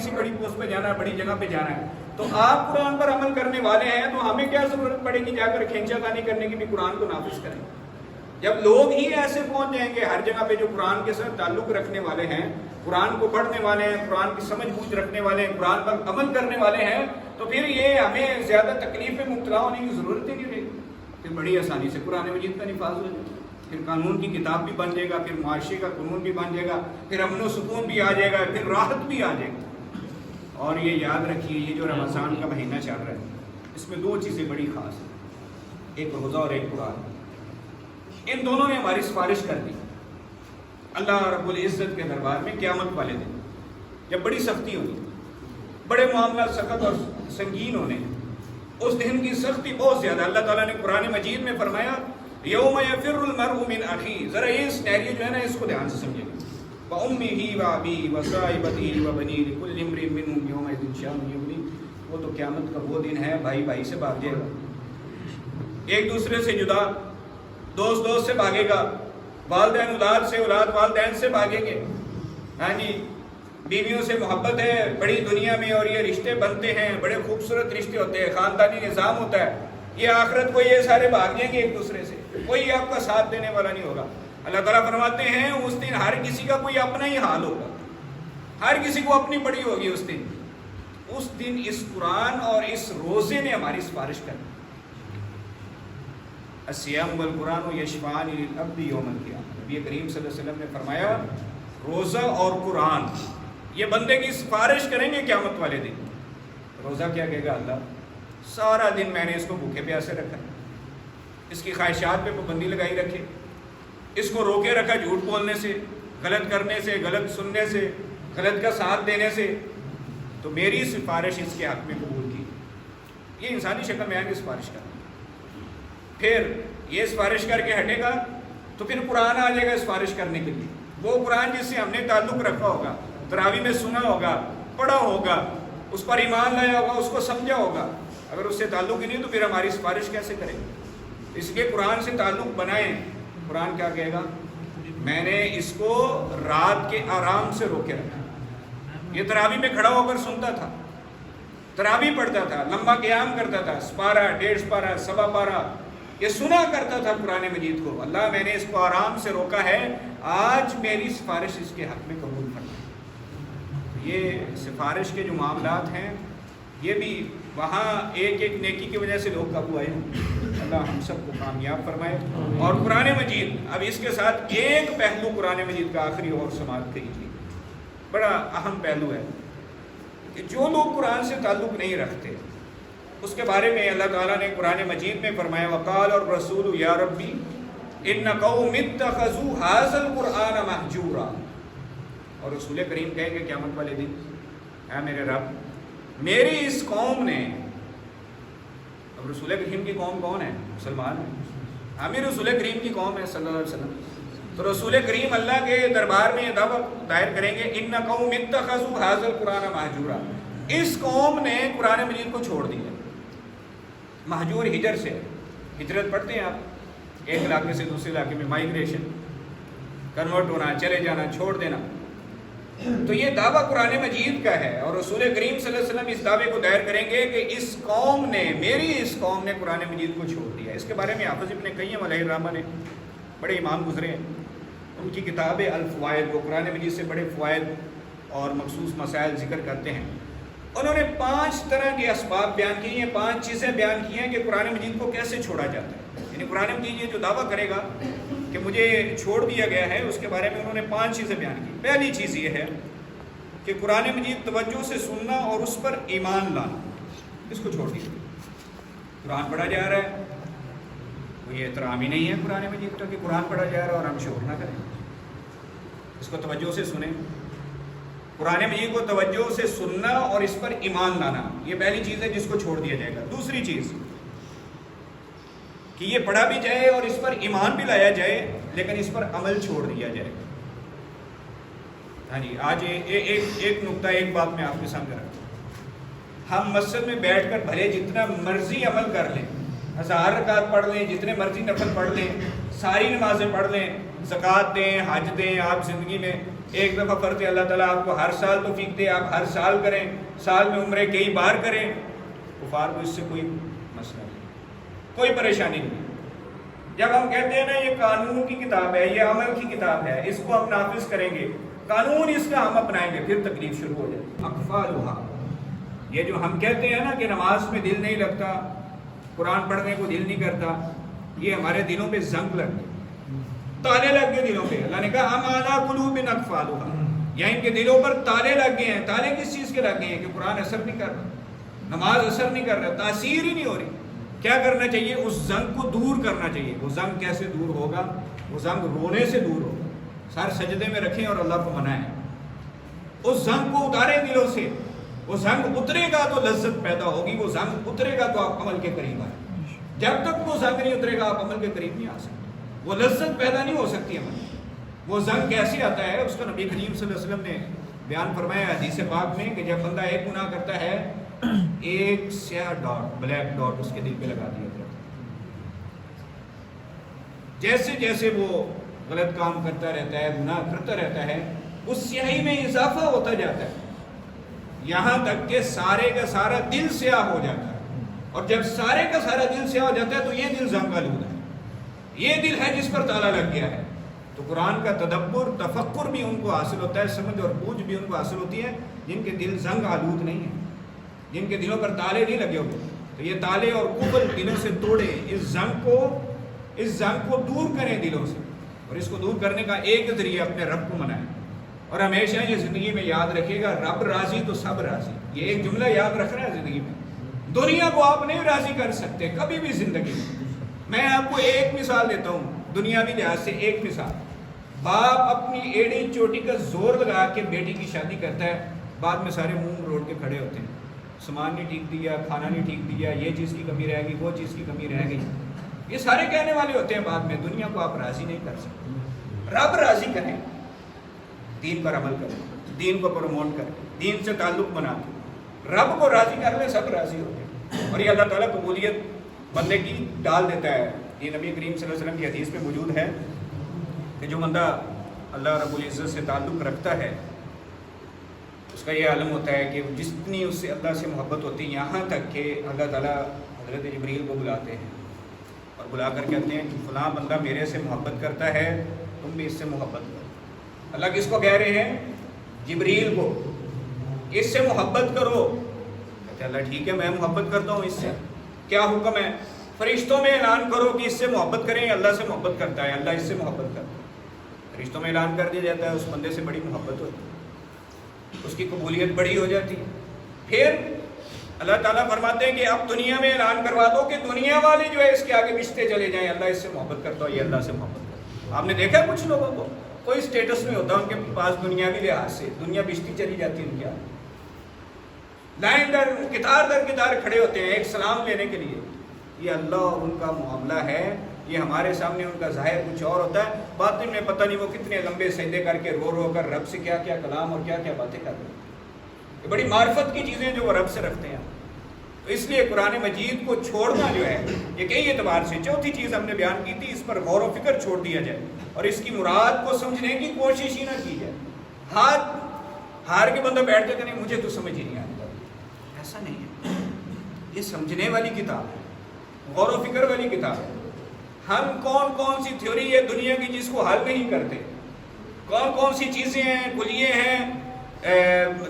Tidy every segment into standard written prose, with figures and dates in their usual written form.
کسی بڑی پوسٹ پہ جانا ہے، بڑی جگہ پہ جانا ہے، تو آپ قرآن پر عمل کرنے والے ہیں تو ہمیں کیا ضرورت پڑے گی جا کر کھینچا تانی کرنے کی بھی قرآن کو نافذ کریں؟ جب لوگ ہی ایسے پہنچ جائیں گے ہر جگہ پہ جو قرآن کے ساتھ تعلق رکھنے والے ہیں، قرآن کو پڑھنے والے ہیں، قرآن کی سمجھ بوجھ رکھنے والے ہیں، قرآن پر عمل کرنے والے ہیں، تو پھر یہ ہمیں زیادہ تکلیف میں مبتلا ہونے کی ضرورت ہی نہیں رہے گی، پھر بڑی آسانی سے قرآن مجید کا نفاذ ہو جائے گا، پھر قانون کی کتاب بھی بن جائے گا، پھر معاشرے کا قانون بھی بن جائے گا، پھر امن و سکون بھی آ جائے گا، پھر راحت بھی آ جائے گی۔ اور یہ یاد رکھیے، یہ جو رمضان کا مہینہ چل رہا ہے اس میں دو چیزیں بڑی خاص ہیں، ایک روزہ اور ایک قرآن۔ ان دونوں نے ہماری سفارش کر دی اللہ رب العزت کے دربار میں قیامت والے دن، جب بڑی سختی ہوگی، بڑے معاملات سخت اور سنگین ہونے ہیں، اس دن کی سختی بہت زیادہ۔ اللہ تعالیٰ نے قرآن مجید میں فرمایا یوم یفر المرء من اخیہ، ذرا یہ سینیریو جو ہے نا اس کو دھیان سے سمجھیں، وَأُمِّهِ وَأَبِيهِ وَصَاحِبَتِهِ وَبَنِيهِ لِكُلِّ امْرِئٍ مِّنْهُمْ يَوْمَئِذٍ شَأْنٌ يُغْنِيهِ۔ وہ تو قیامت کا وہ دن ہے، بھائی بھائی سے بھاگ جائے گا، ایک دوسرے سے جدا، دوست دوست سے بھاگے گا، والدین اولاد سے، اولاد والدین سے بھاگیں گے، ہاں جی، بیویوں سے محبت ہے بڑی دنیا میں اور یہ رشتے بنتے ہیں، بڑے خوبصورت رشتے ہوتے ہیں، خاندانی نظام ہوتا ہے، یہ آخرت کو یہ سارے بھاگ جائیں گے ایک دوسرے سے، کوئی آپ کا ساتھ دینے والا نہیں ہوگا۔ اللہ تعالیٰ فرماتے ہیں اس دن ہر کسی کا کوئی اپنا ہی حال ہوگا، ہر کسی کو اپنی پڑی ہوگی اس دن۔ اس دن اس قرآن اور اس روزے نے ہماری سفارش کر دی۔ الصیام والقرآن یشفعان للعبد یوم القیامہ، نبی کریم صلی اللہ علیہ وسلم نے فرمایا روزہ اور قرآن یہ بندے کی سفارش کریں گے قیامت والے دن۔ روزہ کیا کہے گا اللہ؟ سارا دن میں نے اس کو بھوکے پیاسے رکھا، اس کی خواہشات پہ پابندی لگائی رکھے، اس کو روکے رکھا جھوٹ بولنے سے، غلط کرنے سے، غلط سننے سے، غلط کا ساتھ دینے سے، تو میری سفارش اس کے حق میں قبول کی۔ یہ انسانی شکل میں آئیں گے سفارش کرنا، پھر یہ سفارش کر کے ہٹے گا تو پھر قرآن آ جائے گا سفارش کرنے کے لیے، وہ قرآن جس سے ہم نے تعلق رکھا ہوگا، تراویح میں سنا ہوگا، پڑھا ہوگا، اس پر ایمان لایا ہوگا، اس کو سمجھا ہوگا، اگر اس سے تعلق ہی نہیں تو پھر ہماری سفارش کیسے کرے گا؟ اس لیے قرآن سے تعلق بنائیں۔ قرآن کیا کہے گا؟ میں نے اس کو رات کے آرام سے روکے رکھا، یہ تراویح میں کھڑا ہو کر سنتا تھا، تراویح پڑھتا تھا، لمبا قیام کرتا تھا، سپارہ، 1.5 سپارہ، سوا پارہ، یہ سنا کرتا تھا قرآن مجید کو۔ اللہ میں نے اس کو آرام سے روکا ہے، آج میری سفارش اس کے حق میں قبول فرما۔ یہ سفارش کے جو معاملات ہیں یہ بھی وہاں ایک ایک نیکی کی وجہ سے لوگ قابو آئے ہیں۔ اللہ ہم سب کو کامیاب فرمائے۔ اور قرآن مجید، اب اس کے ساتھ ایک پہلو قرآن مجید کا آخری اور سماعت کیجیے، بڑا اہم پہلو ہے کہ جو لوگ قرآن سے تعلق نہیں رکھتے اس کے بارے میں اللہ تعالیٰ نے قرآن مجید میں فرمایا وقال الرسول یا ربی ان قوم اتخذوا ھذا القرآن مہجورا، اور رسول کریم کہیں گے قیامت والے دن اے میرے رب، میری اس قوم نے، اب رسول کریم کی قوم کون ہے؟ مسلمان ہے، ہم رسول کریم کی قوم ہے صلی اللہ علیہ وسلم، تو رسول کریم اللہ کے دربار میں یہ دعویٰ دائر کریں گے ان قوم اتخذوا ھذا القرآن مہجورا، اس قوم نے قرآن مجید کو چھوڑ دیا۔ مہجور ہجر سے، ہجرت پڑھتے ہیں آپ، ایک علاقے سے دوسرے علاقے میں مائیگریشن، کنورٹ ہونا، چلے جانا، چھوڑ دینا، تو یہ دعویٰ قرآن مجید کا ہے، اور رسول کریم صلی اللہ علیہ وسلم اس دعوے کو دائر کریں گے کہ اس قوم نے، میری اس قوم نے قرآن مجید کو چھوڑ دیا۔ اس کے بارے میں حافظ ابن قیم علیہ الرحمہ نے، بڑے امام گزرے ہیں، ان کی کتاب الفوائد، وہ قرآن مجید سے بڑے فوائد اور مخصوص مسائل ذکر کرتے ہیں، انہوں نے 5 طرح کے اسباب بیان کیے ہیں، 5 چیزیں بیان کی ہیں کہ قرآن مجید کو کیسے چھوڑا جاتا ہے، یعنی قرآن مجید یہ جو دعویٰ کرے گا کہ مجھے چھوڑ دیا گیا ہے، اس کے بارے میں انہوں نے 5 چیزیں بیان کی۔ پہلی چیز یہ ہے کہ قرآن مجید توجہ سے سننا اور اس پر ایمان لانا، اس کو چھوڑ دیا۔ قرآن پڑھا جا رہا ہے، کوئی احترام ہی نہیں ہے قرآن مجید کا کہ قرآن پڑھا جا رہا ہے اور ہم شور نہ کریں، اس کو توجہ سے سنیں، قرآن مجید کو توجہ سے سننا اور اس پر ایمان لانا، یہ پہلی چیز ہے جس کو چھوڑ دیا جائے گا۔ دوسری چیز کہ یہ پڑھا بھی جائے اور اس پر ایمان بھی لایا جائے لیکن اس پر عمل چھوڑ دیا جائے گا۔ ہاں جی، آج ایک نقطہ، ایک بات میں آپ کے سامنے رکھتا ہوں، ہم مسجد میں بیٹھ کر بھلے جتنا مرضی عمل کر لیں، 1000 رکعت پڑھ لیں، جتنے مرضی نفل پڑھ لیں، ساری نمازیں پڑھ لیں، زکوٰۃ دیں، حج دیں، آپ زندگی میں ایک دفعہ فرض اللہ تعالیٰ آپ کو ہر سال توفیق دے، آپ ہر سال کریں، سال میں عمرے کئی بار کریں، کفار کو اس سے کوئی مسئلہ نہیں، کوئی پریشانی نہیں۔ جب ہم کہتے ہیں نا یہ قانون کی کتاب ہے، یہ عمل کی کتاب ہے، اس کو ہم نافذ کریں گے، قانون اس کا ہم اپنائیں گے، پھر تکلیف شروع ہو جائے گی۔ اقفالھا، یہ جو ہم کہتے ہیں نا کہ نماز میں دل نہیں لگتا، قرآن پڑھنے کو دل نہیں کرتا، یہ ہمارے دلوں پہ زنگ لگ گئے، تالے لگ گئے دلوں پہ۔ اللہ نے کہا ام علی قلوب اقفالھا، یا ان کے دلوں پر تالے لگ گئے ہیں۔ تالے کس چیز کے لگ گئے ہیں؟ کہ قرآن اثر نہیں کر رہا، نماز اثر نہیں کر رہا، تاثیر ہی نہیں ہو رہی۔ کیا کرنا چاہیے؟ اس زنگ کو دور کرنا چاہیے۔ وہ زنگ کیسے دور ہوگا؟ وہ زنگ رونے سے دور ہوگا۔ سر سجدے میں رکھیں اور اللہ کو منائیں، اس زنگ کو اتاریں دلوں سے۔ وہ زنگ اترے گا تو لذت پیدا ہوگی، وہ زنگ اترے گا تو آپ عمل کے قریب آئیں۔ جب تک وہ زنگ نہیں اترے گا آپ عمل کے قریب نہیں آ سکتے، وہ لذت پیدا نہیں ہو سکتی عمل۔ وہ زنگ کیسے آتا ہے؟ اس کو نبی کریم صلی اللہ علیہ وسلم نے بیان فرمایا حدیث پاک میں کہ جب بندہ ایک گناہ کرتا ہے، ایک سیاہ ڈاٹ، بلیک ڈاٹ اس کے دل پہ لگا دیا جاتا ہے۔ جیسے جیسے وہ غلط کام کرتا رہتا ہے، گناہ کرتا رہتا ہے، اس سیاہی میں اضافہ ہوتا جاتا ہے، یہاں تک کہ سارے کا سارا دل سیاہ ہو جاتا ہے۔ اور جب سارے کا سارا دل سیاہ ہو جاتا ہے تو یہ دل زنگ آلود ہے، یہ دل ہے جس پر تالا لگ گیا ہے۔ تو قرآن کا تدبر، تفکر بھی ان کو حاصل ہوتا ہے، سمجھ اور بوجھ بھی ان کو حاصل ہوتی ہے جن کے دل زنگ آلود نہیں ہیں، جن کے دلوں پر تالے نہیں لگے ہوئے۔ تو یہ تالے اور قفل دلوں سے توڑیں، اس زنگ کو دور کریں دلوں سے، اور اس کو دور کرنے کا ایک ذریعہ اپنے رب کو منائیں۔ اور ہمیشہ یہ زندگی میں یاد رکھے گا، رب راضی تو سب راضی۔ یہ ایک جملہ یاد رکھنا ہے زندگی میں۔ دنیا کو آپ نہیں راضی کر سکتے کبھی بھی زندگی میں آپ کو ایک مثال دیتا ہوں، دنیاوی لحاظ سے ایک مثال۔ باپ اپنی ایڑی چوٹی کا زور لگا کے بیٹی کی شادی کرتا ہے، بعد میں سارے منہ روڑ کے کھڑے ہوتے ہیں، سامان نہیں ٹھیک دیا، کھانا نہیں ٹھیک دیا، یہ چیز کی کمی رہ گئی، وہ چیز کی کمی رہ گئی، یہ سارے کہنے والے ہوتے ہیں بعد میں۔ دنیا کو آپ راضی نہیں کر سکتے، رب راضی کریں، دین پر عمل کریں، دین کو پروموٹ کریں، دین سے تعلق بنا دیں، رب کو راضی کر لیں، سب راضی ہوتے ہیں۔ اور یہ اللہ تعالیٰ قبولیت بندے کی ڈال دیتا ہے۔ یہ نبی کریم صلی اللہ علیہ وسلم کی حدیث میں موجود ہے کہ جو بندہ اللہ رب العزت سے تعلق رکھتا ہے، اس کا یہ عالم ہوتا ہے کہ جتنی اس سے اللہ سے محبت ہوتی ہے، یہاں تک کہ اللہ تعالیٰ حضرت جبریل کو بلاتے ہیں اور بلا کر کہتے ہیں کہ فلاں بندہ میرے سے محبت کرتا ہے، تم بھی اس سے محبت کرو۔ اللہ کس کو کہہ رہے ہیں؟ جبریل کو، اس سے محبت کرو۔ کہتے ہیں اللہ ٹھیک ہے، میں محبت کرتا ہوں اس سے، کیا حکم ہے؟ فرشتوں میں اعلان کرو کہ اس سے محبت کریں، اللہ سے محبت کرتا ہے، اللہ اس سے محبت کرتا ہے۔ فرشتوں میں اعلان کر دیا جاتا ہے، اس بندے سے بڑی محبت ہوتی ہے، اس کی قبولیت بڑی ہو جاتی ہے۔ پھر اللہ تعالیٰ فرماتے ہیں کہ اب دنیا میں اعلان کروا دو کہ دنیا والے جو ہے اس کے آگے بچتے چلے جائیں، اللہ اس سے محبت کرتا ہو، یہ اللہ سے محبت کرتا ہے۔ آپ نے دیکھا کچھ لوگوں کو کوئی سٹیٹس نہیں ہوتا ان کے پاس دنیاوی لحاظ سے، دنیا بچتی چلی جاتی ہے ان کے آگے، لائن در کتار کھڑے ہوتے ہیں ایک سلام لینے کے لیے۔ یہ اللہ اور ان کا معاملہ ہے، یہ ہمارے سامنے ان کا ظاہر کچھ اور ہوتا ہے، باطن میں پتہ نہیں وہ کتنے لمبے سجدے کر کے رو رو کر رب سے کیا کیا کلام اور کیا کیا باتیں کر رہے ہیں۔ یہ بڑی معرفت کی چیزیں جو وہ رب سے رکھتے ہیں۔ تو اس لیے قرآن مجید کو چھوڑنا جو ہے یہ کئی اعتبار سے، چوتھی چیز ہم نے بیان کی تھی، اس پر غور و فکر چھوڑ دیا جائے اور اس کی مراد کو سمجھنے کی کوشش ہی نہ کی جائے۔ ہار کے بندہ بیٹھ کے کہنے مجھے تو سمجھ ہی نہیں آتا، ایسا نہیں ہے۔ یہ سمجھنے والی کتاب ہے، غور و فکر والی کتاب ہے۔ ہم کون کون سی تھیوری ہے دنیا کی جس کو حل نہیں کرتے، کون کون سی چیزیں ہیں، کلیے ہیں،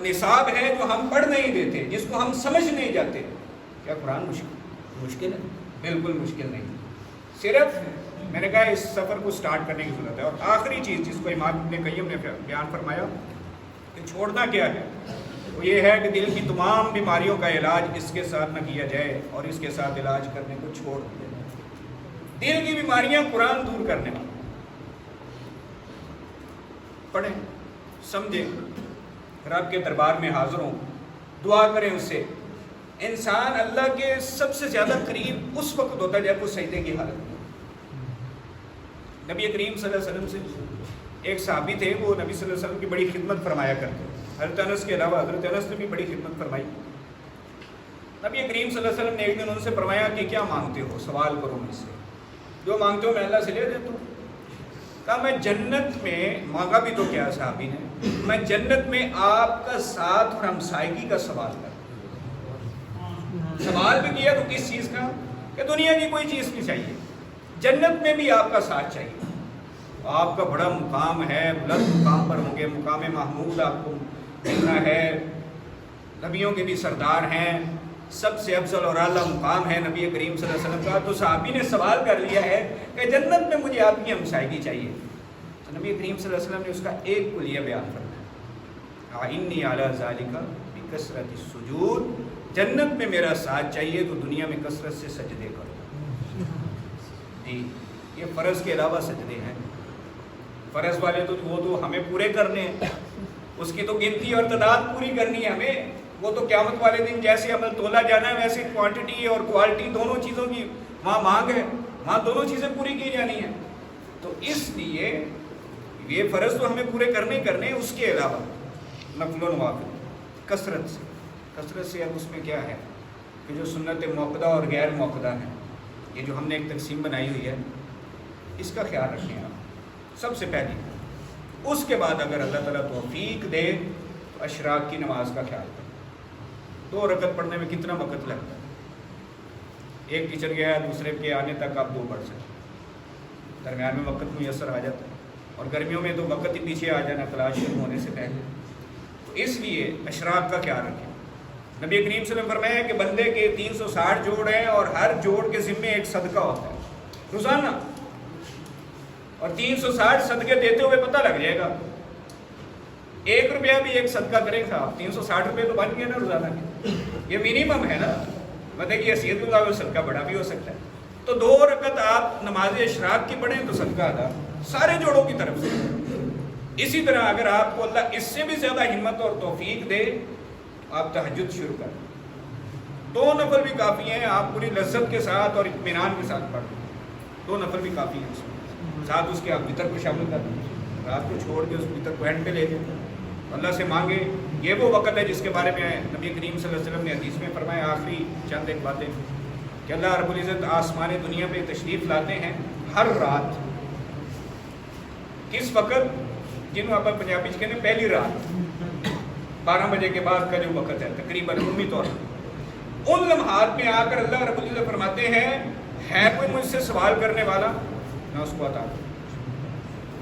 نصاب ہے جو ہم پڑھ نہیں دیتے، جس کو ہم سمجھ نہیں جاتے۔ کیا قرآن مشکل ہے؟ بالکل مشکل نہیں، صرف میں نے کہا اس سفر کو سٹارٹ کرنے کی ضرورت ہے۔ اور آخری چیز جس کو امام ابن قیم نے بیان فرمایا کہ چھوڑنا کیا ہے، وہ یہ ہے کہ دل کی تمام بیماریوں کا علاج اس کے ساتھ نہ کیا جائے اور اس کے ساتھ علاج کرنے کو چھوڑ دیا جائے۔ دل کی بیماریاں قرآن دور کرنے والا، پڑھیں، سمجھیں، رب کے دربار میں حاضر ہوں، دعا کریں اس سے۔ انسان اللہ کے سب سے زیادہ قریب اس وقت ہوتا ہے جب وہ سجدے کی حالت میں۔ نبی کریم صلی اللہ علیہ وسلم سے ایک صحابی تھے، وہ نبی صلی اللہ علیہ وسلم کی بڑی خدمت فرمایا کرتے، حضرت انس کے علاوہ حضرت انس نے بھی بڑی خدمت فرمائی۔ نبی کریم صلی اللہ علیہ وسلم نے ایک دن ان سے فرمایا کہ کیا مانگتے ہو، سوال کرو مجھ سے، جو مانگتے ہو میں اللہ سے لے دیتا ہوں۔ کہا میں جنت میں، مانگا بھی تو کیا صحابی نے، میں جنت میں آپ کا ساتھ اور ہمسائیگی کا سوال کر، سوال بھی کیا تو کس چیز کا؟ کہ دنیا کی کوئی چیز نہیں چاہیے، جنت میں بھی آپ کا ساتھ چاہیے۔ آپ کا بڑا مقام ہے، بلند مقام پر ہوں گے، مقام محمود آپ کو ملنا ہے، نبیوں کے بھی سردار ہیں، سب سے افضل اور اعلیٰ مقام ہے نبی کریم صلی اللہ علیہ وسلم کا۔ تو صحابی نے سوال کر لیا ہے کہ جنت میں مجھے آپ کی ہمسائیگی چاہیے، تو نبی کریم صلی اللہ علیہ وسلم نے اس کا ایک کلیہ بیان فرمایا، انی علی ذالک بکثرت السجود، جنت میں میرا ساتھ چاہیے تو دنیا میں کثرت سے سجدے کرو۔ جی یہ فرض کے علاوہ سجدے ہیں، فرض والے تو وہ تو ہمیں پورے کرنے ہیں، اس کی تو گنتی اور تعداد پوری کرنی ہے ہمیں، وہ تو قیامت والے دن جیسے عمل تولا جانا ہے ویسے کوانٹٹی اور کوالٹی دونوں چیزوں کی وہاں مانگ ہے، وہاں دونوں چیزیں پوری کی جانی ہیں۔ تو اس لیے یہ فرض تو ہمیں پورے کرنے اس کے علاوہ نفل و نوافل کثرت سے اب اس میں کیا ہے کہ جو سنت موقدہ اور غیر موقدہ ہیں، یہ جو ہم نے ایک تقسیم بنائی ہوئی ہے، اس کا خیال رکھیں آپ سب سے پہلی۔ اس کے بعد اگر اللہ تعالیٰ توفیق دے تو اشراق کی نماز کا خیال کریں۔ 2 رکعت پڑھنے میں کتنا وقت لگتا ہے؟ ایک ٹیچر گیا دوسرے کے آنے تک آپ 2 پڑھ سکتے، درمیان میں وقت میسر آ جاتا ہے، اور گرمیوں میں تو وقت ہی پیچھے آ جانا کلاس شروع ہونے سے پہلے۔ تو اس لیے اشراق کا خیال رکھیں۔ نبی کریم صلی اللہ علیہ وسلم فرمایا کہ بندے کے 360 جوڑ ہیں اور ہر جوڑ کے ذمے ایک صدقہ ہوتا ہے روزانہ، اور 360 صدقے دیتے ہوئے پتہ لگ جائے گا، 1 روپیہ بھی ایک صدقہ کرے گا، 360 روپے تو بن گیا نا روزانہ کے، یہ منیمم ہے نا، مطلب کہ حیثیت کے مطابق صدقہ بڑا بھی ہو سکتا ہے۔ تو 2 رکعت آپ نماز اشراق کی پڑھیں تو صدقہ ادا سارے جوڑوں کی طرف سے۔ اسی طرح اگر آپ کو اللہ اس سے بھی زیادہ ہمت اور توفیق دے، آپ تہجد شروع کریں، 2 نفل بھی کافی ہیں، آپ پوری لذت کے ساتھ اور اطمینان کے ساتھ پڑھیں، 2 نفل بھی کافی ہیں، ساتھ اس کے آپ وطر کو شامل کر دیں، رات کو چھوڑ کے اس وطر کو اینڈ پہ لے دیں، اللہ سے مانگے۔ یہ وہ وقت ہے جس کے بارے میں نبی کریم صلی اللہ علیہ وسلم نے حدیث میں فرمایا، آخری چند ایک باتیں، کہ اللہ رب العزت آسمان دنیا پہ تشریف لاتے ہیں ہر رات، کس وقت؟ جنہوں آپ پنجابی کہتے ہیں پہلی رات، 12 بجے کے بعد کا جو وقت ہے تقریباً عمومی طور پر، ان لمحات میں آ کر اللہ رب العزت فرماتے ہیں، ہے کوئی مجھ سے سوال کرنے والا میں اس کو عطا کروں،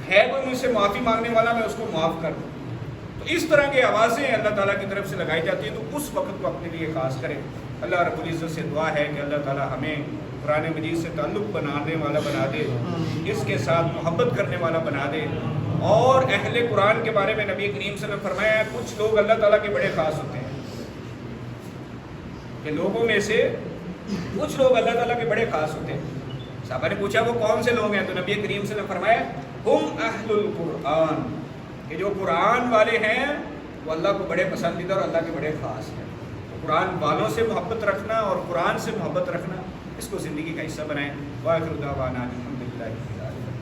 ہے کوئی مجھ سے معافی مانگنے والا میں اس کو معاف کر دوں۔ تو اس طرح کی آوازیں اللہ تعالیٰ کی طرف سے لگائی جاتی ہیں، تو اس وقت کو اپنے لیے خاص کریں۔ اللہ رب العزت سے دعا ہے کہ اللہ تعالیٰ ہمیں قرآن مجید سے تعلق بنانے والا بنا دے، اس کے ساتھ محبت کرنے والا بنا دے، اور اہل قرآن کے بارے میں نبی کریم صلی اللہ علیہ وسلم نے فرمایا کچھ لوگ اللہ تعالیٰ کے بڑے خاص ہوتے ہیں، کہ لوگوں میں سے کچھ لوگ اللہ تعالیٰ کے بڑے خاص ہوتے ہیں۔ صحابہ نے پوچھا وہ کون سے لوگ ہیں؟ تو نبی کریم صلی اللہ علیہ وسلم نے فرمایا ہم اہل القرآن، کہ جو قرآن والے ہیں وہ اللہ کو بڑے پسندیدہ اور اللہ کے بڑے خاص ہیں۔ تو قرآن والوں سے محبت رکھنا اور قرآن سے محبت رکھنا، اس کو زندگی کا حصہ بنائیں۔ وآخر دعوانا الحمدللہ رب العالمین۔